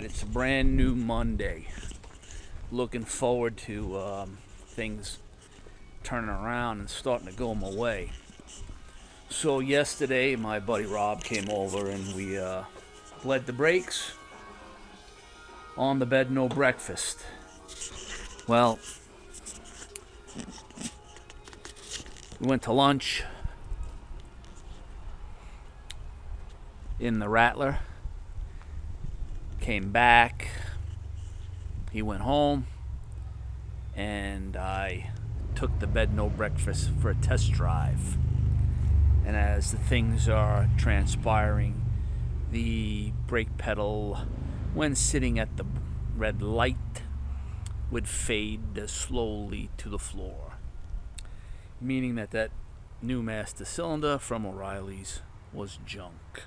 Alright, it's a brand new Monday. Looking forward to things turning around and starting to go my way. So yesterday my buddy Rob came over and we bled the brakes on the bed, no breakfast. Well, we went to lunch in the Rattler, came back, he went home, and I took the bed no breakfast for a test drive. And as the things are transpiring, the brake pedal, when sitting at the red light, would fade slowly to the floor, meaning that new master cylinder from O'Reilly's was junk.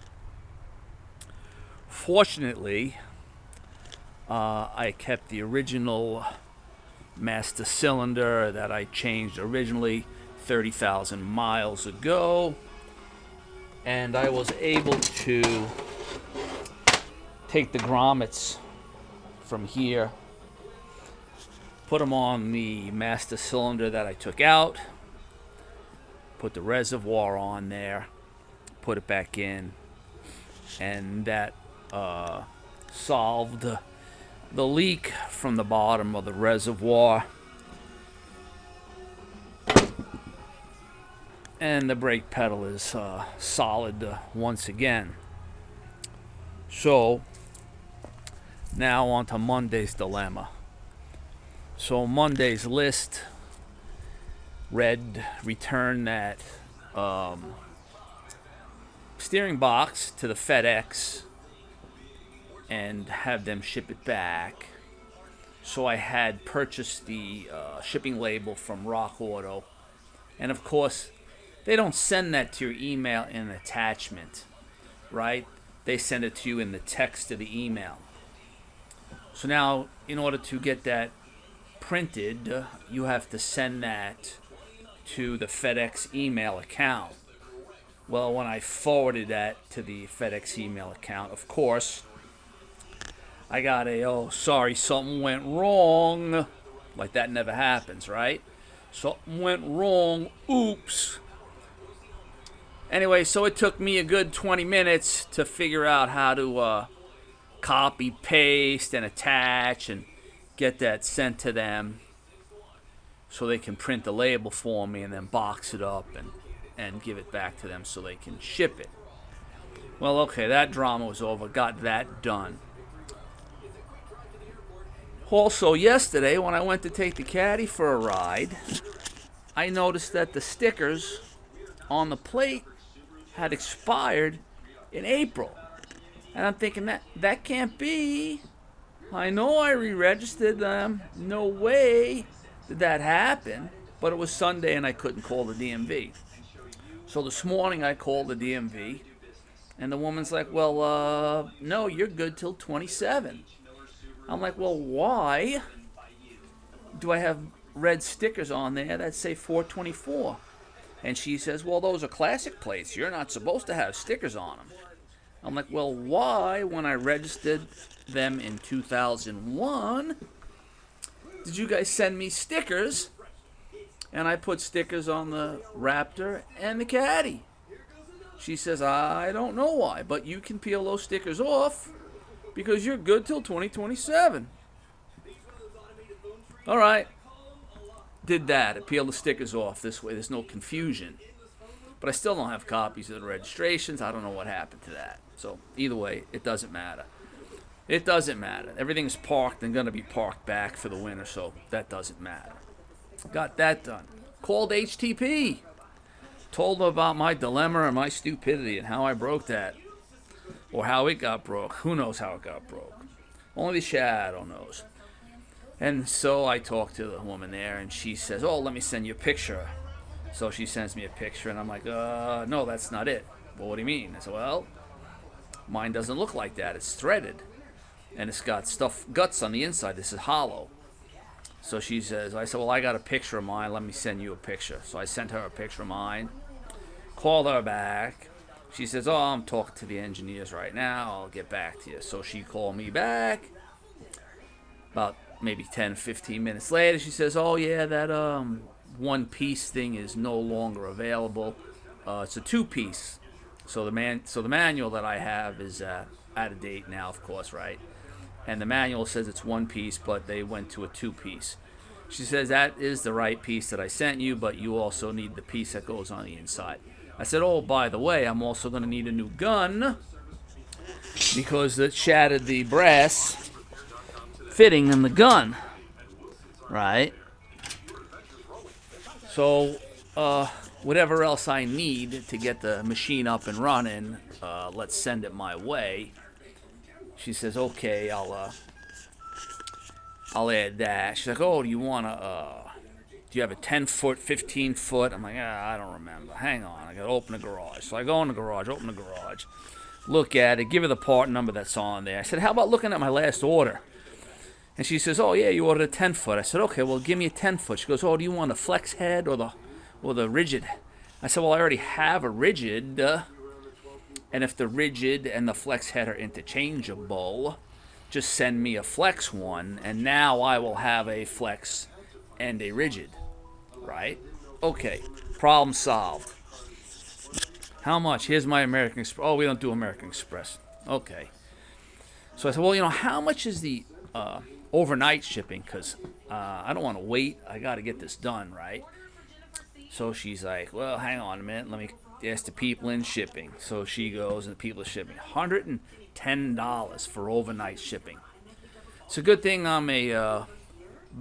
Fortunately, I kept the original master cylinder that I changed originally 30,000 miles ago, and I was able to take the grommets from here, put them on the master cylinder that I took out, put the reservoir on there, put it back in, and that solved the leak from the bottom of the reservoir. And the brake pedal is solid once again. So now on to Monday's dilemma. So Monday's list read, return that steering box to the FedEx and have them ship it back. So I had purchased the shipping label from Rock Auto, and of course they don't send that to your email in an attachment, right? They send it to you in the text of the email. So now, in order to get that printed, you have to send that to the FedEx email account. Well, when I forwarded that to the FedEx email account, of course, I got a, oh, sorry, something went wrong. Like that never happens, right? Something went wrong. Oops. Anyway, so it took me a good 20 minutes to figure out how to copy, paste, and attach and get that sent to them so they can print the label for me and then box it up and give it back to them so they can ship it. Well, okay, that drama was over. Got that done. Also, yesterday when I went to take the caddy for a ride, I noticed that the stickers on the plate had expired in April. And I'm thinking, that can't be. I know I re-registered them. No way did that happen. But it was Sunday and I couldn't call the DMV. So this morning I called the DMV, and the woman's like, well, no, you're good till 27. I'm like, well, why do I have red stickers on there that say 424? And she says, well, those are classic plates. You're not supposed to have stickers on them. I'm like, well, why, when I registered them in 2001, did you guys send me stickers? And I put stickers on the Raptor and the Caddy. She says, I don't know why, but you can peel those stickers off because you're good till 2027. All right. Did that. I peeled the stickers off. This way there's no confusion. But I still don't have copies of the registrations. I don't know what happened to that. So either way, it doesn't matter. It doesn't matter. Everything's parked and going to be parked back for the winter, so that doesn't matter. Got that done. Called HTP. Told them about my dilemma and my stupidity and how I broke that. Or how it got broke. Who knows how it got broke? Only the shadow knows. And so I talked to the woman there, and she says, oh, let me send you a picture. So she sends me a picture, and I'm like, no, that's not it. Well, what do you mean? I said, well, mine doesn't look like that. It's threaded, and it's got guts on the inside. This is hollow. So she says, I said, well, I got a picture of mine. Let me send you a picture. So I sent her a picture of mine, called her back. She says, oh, I'm talking to the engineers right now. I'll get back to you. So she called me back about maybe 10, 15 minutes later. She says, oh, yeah, that one-piece thing is no longer available. It's a two-piece. So the manual that I have is out of date now, of course, right? And the manual says it's one piece, but they went to a two-piece. She says that is the right piece that I sent you, but you also need the piece that goes on the inside. I said, oh, by the way, I'm also going to need a new gun because it shattered the brass fitting in the gun, right? So whatever else I need to get the machine up and running, let's send it my way. She says, okay, I'll add that. She's like, oh, do you have a 10-foot, 15-foot? I'm like, I don't remember. Hang on, I got to open the garage. So I go in the garage, open the garage, look at it, give her the part number that's on there. I said, how about looking at my last order? And she says, oh, yeah, you ordered a 10-foot. I said, okay, well, give me a 10-foot. She goes, oh, do you want a flex head or the rigid? I said, well, I already have a rigid, and if the rigid and the flex head are interchangeable, just send me a flex one, and now I will have a flex and a rigid, right? Okay, problem solved. How much? Here's my American Express. Oh, we don't do American Express. Okay. So I said, well, how much is the overnight shipping? Because I don't want to wait. I got to get this done, right? So she's like, well, hang on a minute. Let me ask the people in shipping. So she goes, and the people are shipping. $110 for overnight shipping. It's a good thing I'm a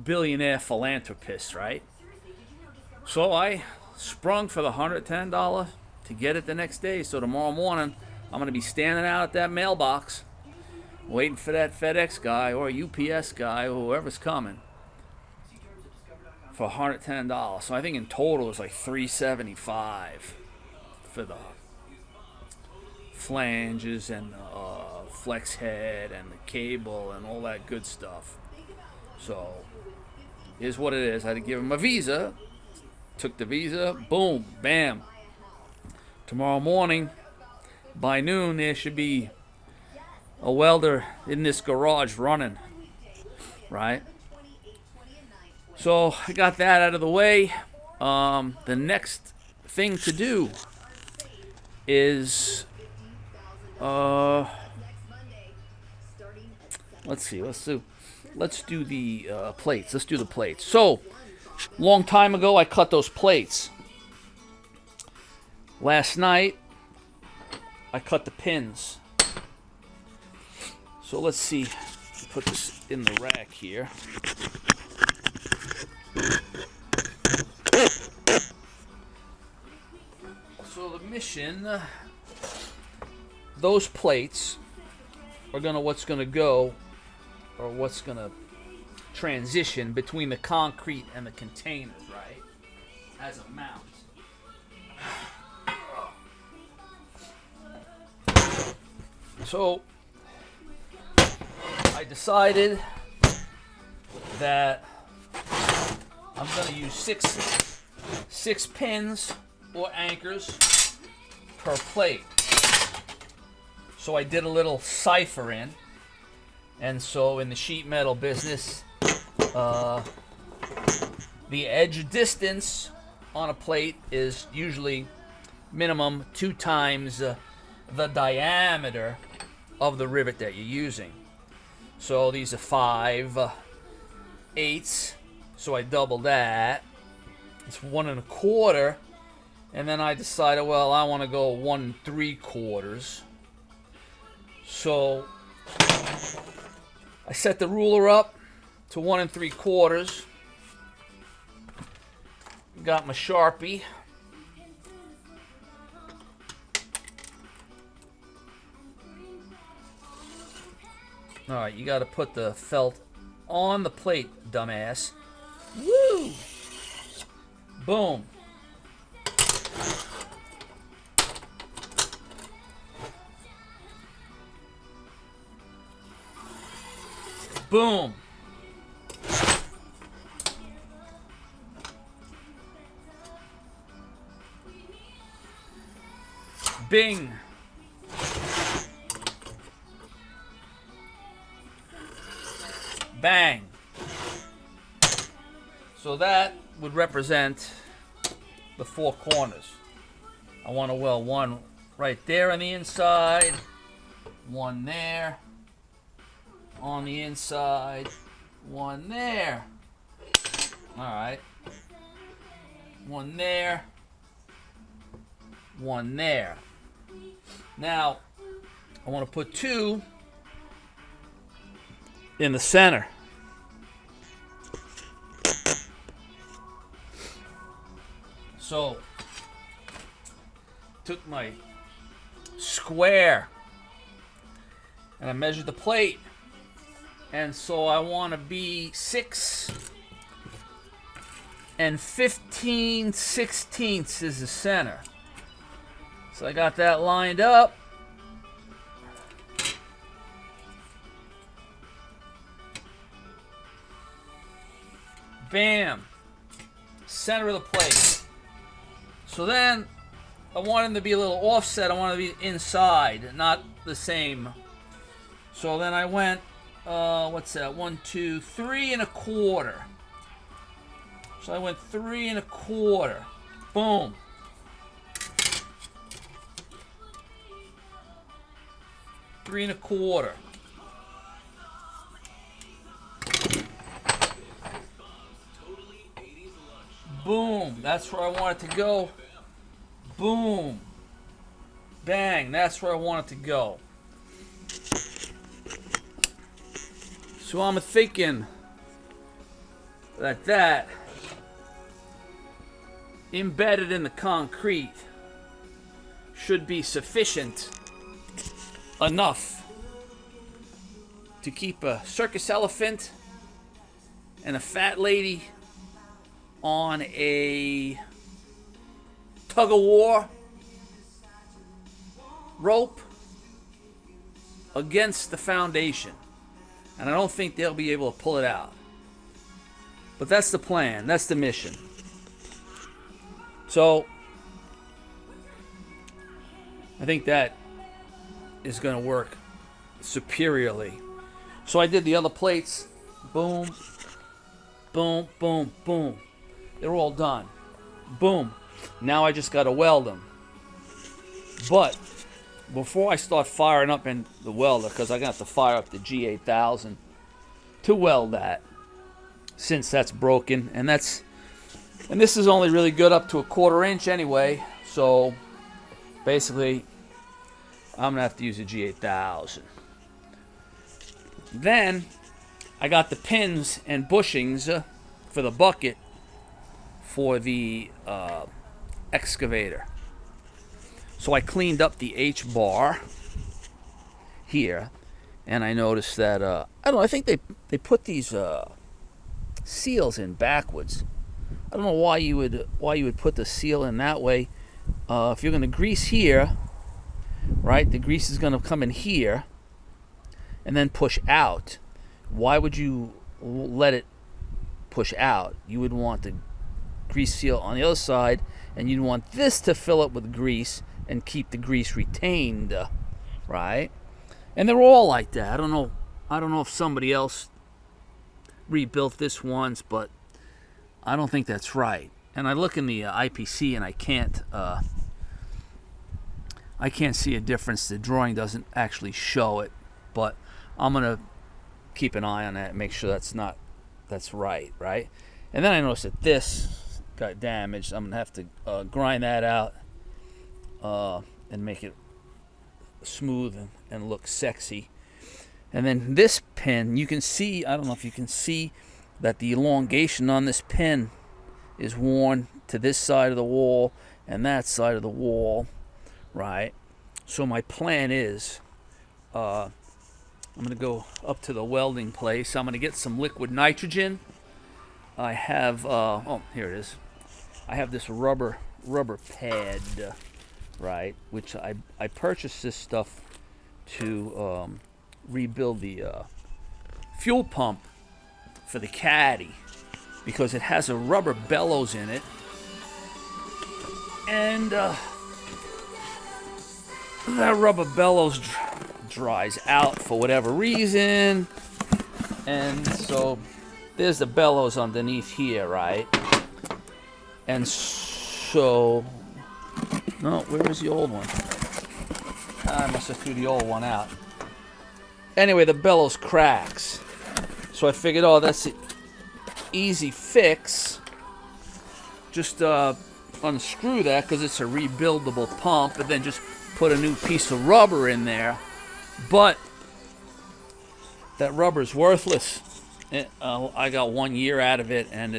billionaire philanthropist, right? So I sprung for the $110 to get it the next day. So tomorrow morning, I'm going to be standing out at that mailbox waiting for that FedEx guy or UPS guy or whoever's coming for $110. So I think in total it's like $375 for the flanges and the flex head and the cable and all that good stuff. So here's what it is. I had to give him a Visa. Took the Visa. Boom. Bam. Tomorrow morning by noon there should be a welder in this garage running, right? So I got that out of the way. The next thing to do is let's do the plates. Let's do the plates. So long time ago I cut those plates. Last night I cut the pins. So let's see, put this in the rack here. So the mission, those plates are what's gonna transition between the concrete and the containers, right? As a mount. So I decided that I'm going to use six pins or anchors per plate. So I did a little cipher in, and so in the sheet metal business, the edge distance on a plate is usually minimum 2 times the diameter of the rivet that you're using. So these are 5/8, so I double that. It's 1 1/4, and then I decided, well, I want to go 1 3/4. So I set the ruler up to 1 3/4. Got my Sharpie. Alright, you gotta put the felt on the plate, dumbass. Woo! Boom. Boom. Bing. Bang. So that would represent the four corners. I want to weld one right there on the inside, one there on the inside, one there. All right. One there, one there. Now, I want to put two in the center. So, took my square and I measured the plate. And so I want to be 6 15/16 is the center. So I got that lined up. Bam. Center of the plate. So then I want them to be a little offset. I want them to be inside, not the same. So then I went, what's that? 1, 2, 3 1/4. So I went 3 1/4. Boom. Three and a quarter. Boom. That's where I want it to go. Boom. Bang. That's where I want it to go. So I'm thinking that embedded in the concrete should be sufficient enough to keep a circus elephant and a fat lady on a tug-of-war rope against the foundation. And I don't think they'll be able to pull it out. But that's the plan. That's the mission. So I think that is going to work superiorly. So I did the other plates. Boom, boom, boom, boom. They're all done. Boom. Now I just got to weld them. But before I start firing up in the welder, because I got to fire up the G8000 to weld that, since that's broken, and this is only really good up to 1/4 inch anyway. So basically, I'm gonna have to use a G8000. Then I got the pins and bushings for the bucket for the excavator. So I cleaned up the H-bar here, and I noticed that I don't know. I think they put these seals in backwards. I don't know why you would put the seal in that way. If you're going to grease here, right? The grease is going to come in here and then push out. Why would you let it push out? You would want the grease seal on the other side, and you'd want this to fill up with grease and keep the grease retained, right? And they're all like that. I don't know if somebody else rebuilt this once, but I don't think that's right. And I look in the IPC and I can't see a difference. The drawing doesn't actually show it, but I'm gonna keep an eye on that and make sure that's right. And then I noticed that this got damaged. I'm gonna have to grind that out and make it smooth and look sexy. And then this pin, you can see, I don't know if you can see that the elongation on this pin is worn to this side of the wall and that side of the wall, right? So my plan is I'm going to go up to the welding place. I'm going to get some liquid nitrogen. I have, oh, here it is. I have this rubber pad, right, which I purchased this stuff to rebuild the fuel pump for the caddy, because it has a rubber bellows in it, and that rubber bellows dries out for whatever reason, and so there's the bellows underneath here, right? And so, no, where is the old one? I must have threw the old one out. Anyway, the bellows cracks, so I figured, oh, that's an easy fix. Just unscrew that because it's a rebuildable pump, and then just put a new piece of rubber in there. But that rubber's worthless. I got 1 year out of it, and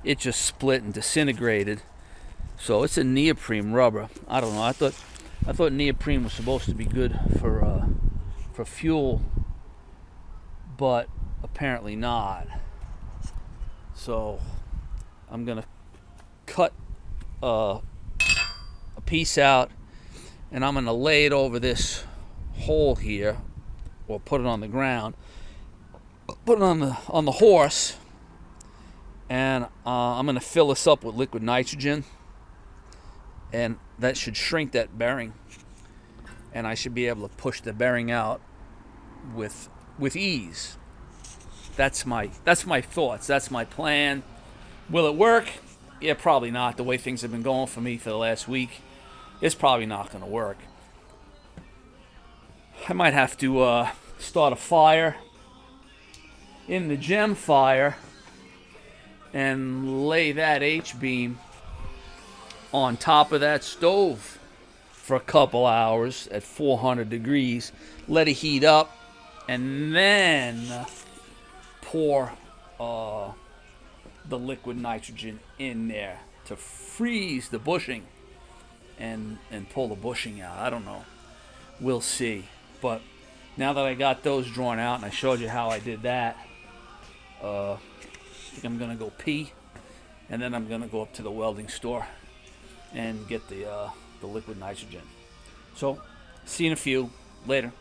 it just split and disintegrated. So it's a neoprene rubber. I don't know. I thought neoprene was supposed to be good for fuel, but apparently not. So I'm gonna cut a piece out, and I'm gonna lay it over this hole here, or put it on the ground, put it on the horse, and I'm gonna fill this up with liquid nitrogen, and that should shrink that bearing, and I should be able to push the bearing out with ease. That's my thoughts. That's my plan. Will it work? Yeah, probably not. The way things have been going for me for the last week, it's probably not going to work. I might have to start a fire in the gem fire and lay that H-beam on top of that stove for a couple hours at 400 degrees. Let it heat up, and then pour the liquid nitrogen in there to freeze the bushing and pull the bushing out. I don't know. We'll see. But now that I got those drawn out and I showed you how I did that, I think I'm going to go pee, and then I'm going to go up to the welding store and get the liquid nitrogen. So, see you in a few. Later.